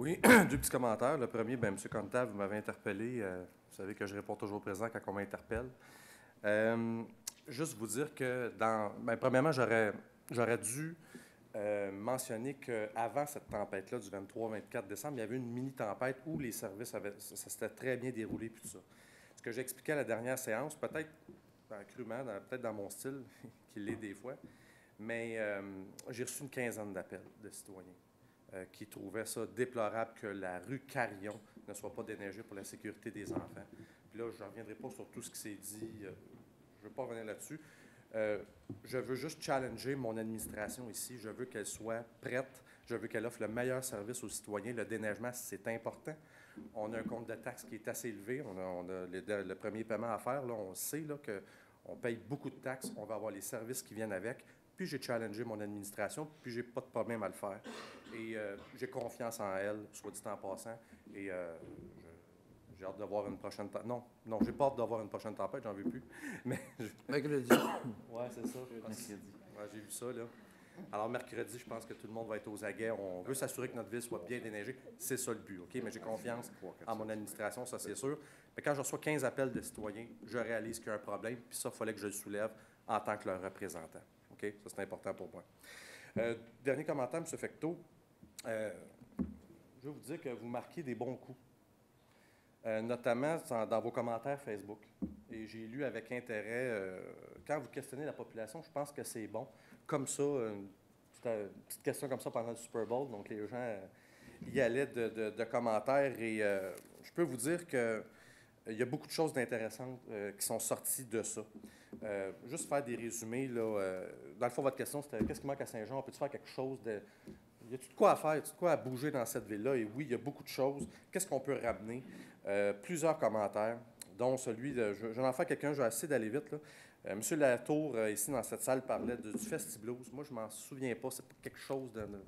Oui, deux petits commentaires. Le premier, bien, M. Conta, vous m'avez interpellé. Vous savez que je réponds toujours présent quand on m'interpelle. Juste vous dire que, premièrement, j'aurais dû mentionner qu'avant cette tempête-là, du 23-24 décembre, il y avait une mini-tempête où les services ça s'était très bien déroulé, puis tout ça. Ce que j'expliquais à la dernière séance, peut-être crûment, peut-être dans mon style, qu'il l'est des fois, mais j'ai reçu une quinzaine d'appels de citoyens qui trouvaient ça déplorable que la rue Carillon ne soit pas déneigée pour la sécurité des enfants. Puis là, je ne reviendrai pas sur tout ce qui s'est dit. Je ne veux pas revenir là-dessus. Je veux juste challenger mon administration ici. Je veux qu'elle soit prête. Je veux qu'elle offre le meilleur service aux citoyens. Le déneigement, c'est important. On a un compte de taxes qui est assez élevé. On a le premier paiement à faire. Là, on sait qu'on paye beaucoup de taxes. On va avoir les services qui viennent avec. Puis j'ai challengé mon administration, puis j'ai pas de problème à le faire. Et j'ai confiance en elle, soit dit en passant. Et j'ai hâte de voir une prochaine tempête. Non, j'ai pas hâte de voir une prochaine tempête, j'en veux plus. Mais mercredi. Oui, c'est ça. Mercredi. Ouais, j'ai vu ça, là. Alors, mercredi, je pense que tout le monde va être aux aguets. On veut s'assurer que notre ville soit bien déneigée. C'est ça le but, OK? Mais j'ai confiance en mon administration, ça, c'est sûr. Mais quand je reçois 15 appels de citoyens, je réalise qu'il y a un problème, puis ça, il fallait que je le soulève en tant que leur représentant. OK? Ça, c'est important pour moi. Dernier commentaire, M. Fecteau. Je veux vous dire que vous marquez des bons coups, notamment dans vos commentaires Facebook. Et j'ai lu avec intérêt, quand vous questionnez la population, je pense que c'est bon. Comme ça, une petite question comme ça pendant le Super Bowl, donc les gens y allaient de commentaires. Et je peux vous dire qu'il y a beaucoup de choses intéressantes qui sont sorties de ça. Juste faire des résumés. Là, dans le fond, votre question, c'était qu'est-ce qui manque à Saint-Jean? On peut-tu faire quelque chose de... Y a-t-il de quoi à faire? Y a-t-il de quoi à bouger dans cette ville-là? Et oui, il y a beaucoup de choses. Qu'est-ce qu'on peut ramener? Plusieurs commentaires, dont celui de... Je vais en faire quelqu'un, je vais essayer d'aller vite. Là. Monsieur Latour, ici dans cette salle, parlait du Festi-Blues. Moi, je m'en souviens pas. C'est pas quelque chose de... Je ne me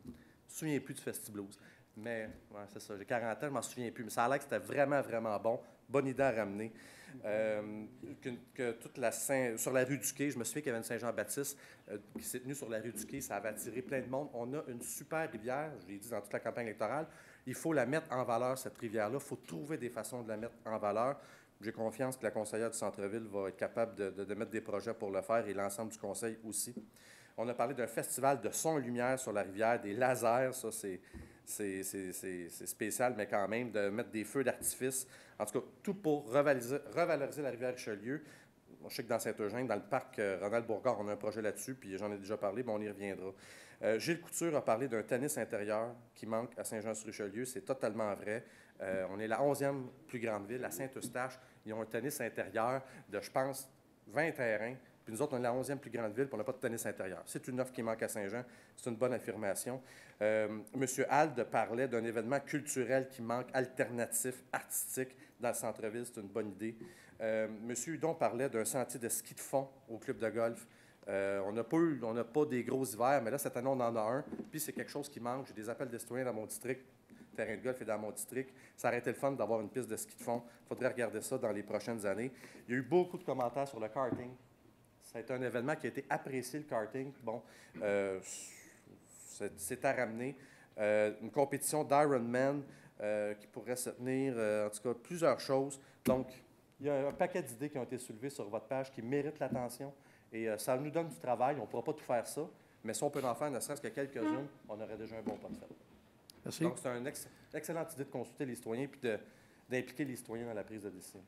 souviens plus du Festi-Blues. Mais, ouais, c'est ça. J'ai 40 ans, je m'en souviens plus. Mais ça a l'air que c'était vraiment, vraiment bon. Bonne idée à ramener. Que toute sur la rue du Quai, je me souviens qu'il y avait une Saint-Jean-Baptiste qui s'est tenue sur la rue du Quai. Ça avait attiré plein de monde. On a une super rivière, je l'ai dit dans toute la campagne électorale. Il faut la mettre en valeur, cette rivière-là. Il faut trouver des façons de la mettre en valeur. J'ai confiance que la conseillère du centre-ville va être capable de mettre des projets pour le faire et l'ensemble du conseil aussi. On a parlé d'un festival de son et lumière sur la rivière, des lasers, ça c'est spécial, mais quand même, de mettre des feux d'artifice. En tout cas, tout pour revaloriser la rivière Richelieu. Je sais que dans Saint-Eugène, dans le parc Ronald Bourgard, on a un projet là-dessus, puis j'en ai déjà parlé, mais on y reviendra. Gilles Couture a parlé d'un tennis intérieur qui manque à Saint-Jean-sur-Richelieu. C'est totalement vrai. On est la 11e plus grande ville, à Saint-Eustache. Ils ont un tennis intérieur de, je pense, 20 terrains. Puis nous autres, on est la 11e plus grande ville, puis on n'a pas de tennis intérieur. C'est une offre qui manque à Saint-Jean. C'est une bonne affirmation. Monsieur Alde parlait d'un événement culturel qui manque, alternatif, artistique, dans le centre-ville. C'est une bonne idée. Monsieur Hudon parlait d'un sentier de ski de fond au club de golf. On n'a pas des gros hivers, mais là, cette année, on en a un. Puis c'est quelque chose qui manque. J'ai des appels de citoyens dans mon district. Le terrain de golf est dans mon district. Ça aurait été le fun d'avoir une piste de ski de fond. Il faudrait regarder ça dans les prochaines années. Il y a eu beaucoup de commentaires sur le karting. Ça a été un événement qui a été apprécié, le karting. Bon, c'est à ramener. Une compétition d'Ironman qui pourrait se tenir, en tout cas, plusieurs choses. Donc, il y a un paquet d'idées qui ont été soulevées sur votre page qui méritent l'attention. Et ça nous donne du travail. On ne pourra pas tout faire ça. Mais si on peut en faire ne serait-ce que quelques-unes, on aurait déjà un bon pas de fait. Merci. Donc, c'est une excellente idée de consulter les citoyens et d'impliquer les citoyens dans la prise de décision.